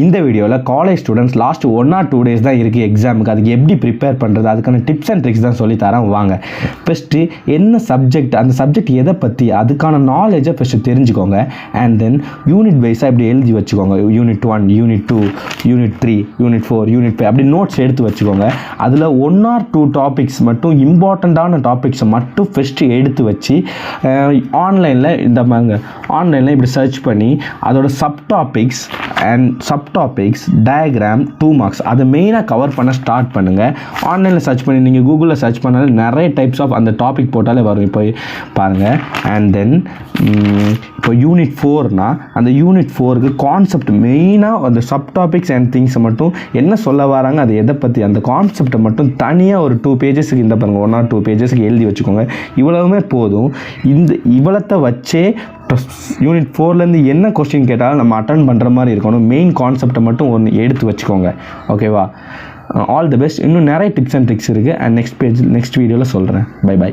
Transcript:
இந்த வீடியோவில் college students last 1 or 2 days தான் இருக்குது எக்ஸாமுக்கு. அதுக்கு எப்படி ப்ரிப்பேர் பண்ணுறது, அதுக்கான டிப்ஸ் அண்ட் ட்ரிக்ஸ் தான் சொல்லித்தரேன் வாங்க. ஃபஸ்ட்டு என்ன சப்ஜெக்ட், அந்த சப்ஜெக்ட் எதை பற்றி, அதுக்கான நாலேஜை ஃபஸ்ட்டு தெரிஞ்சுக்கோங்க. அண்ட் தென் யூனிட் வைஸாக இப்படி எழுதி வச்சுக்கோங்க. Unit 1, unit 2, unit 3, unit 4, unit 5 அப்படி நோட்ஸ் எடுத்து வச்சுக்கோங்க. அதில் 1 or 2 டாபிக்ஸ் மட்டும், இம்பார்ட்டண்ட்டான டாபிக்ஸை மட்டும் ஃபஸ்ட்டு எடுத்து வச்சு ஆன்லைனில் ஆன்லைனில் இப்படி சர்ச் பண்ணி அதோட சப்டாபிக்ஸ் டயக்ராம் 2 marks அதை மெயினாக கவர் பண்ண ஸ்டார்ட் பண்ணுங்கள். ஆன்லைனில் சர்ச் பண்ணி நீங்கள் கூகுளில் சர்ச் பண்ணாலே நிறைய டைப்ஸ் ஆஃப் அந்த டாபிக் போட்டாலே வரும். இப்போ பாருங்கள். அண்ட் தென் இப்போ யூனிட் 4னா அந்த யூனிட் 4க்கு கான்செப்ட் மெயினாக அந்த சப்டாபிக்ஸ் அண்ட் திங்ஸை மட்டும் என்ன சொல்ல வராங்க, அது எதை பற்றி, அந்த கான்செப்டை மட்டும் தனியாக ஒரு 2 pagesக்கு இந்த பாருங்கள் 1 or 2 pagesக்கு எழுதி வச்சுக்கோங்க. இவ்வளவுமே போதும். இவ்வளத்தை வச்சே யூனிட் 4லேருந்து என்ன கொஸ்டின் கேட்டாலும் நம்ம அட்டன் பண்ணுற மாதிரி இருக்கணும். மெயின் கான்செப்டை மட்டும் ஒன்று எடுத்து வச்சுக்கோங்க. ஓகேவா? All the best. இன்னும் நிறைய டிப்ஸ் அண்ட் ட்ரிக்ஸ் இருக்குது. அண்ட் நெக்ஸ்ட் வீடியோவில் சொல்கிறேன். பை.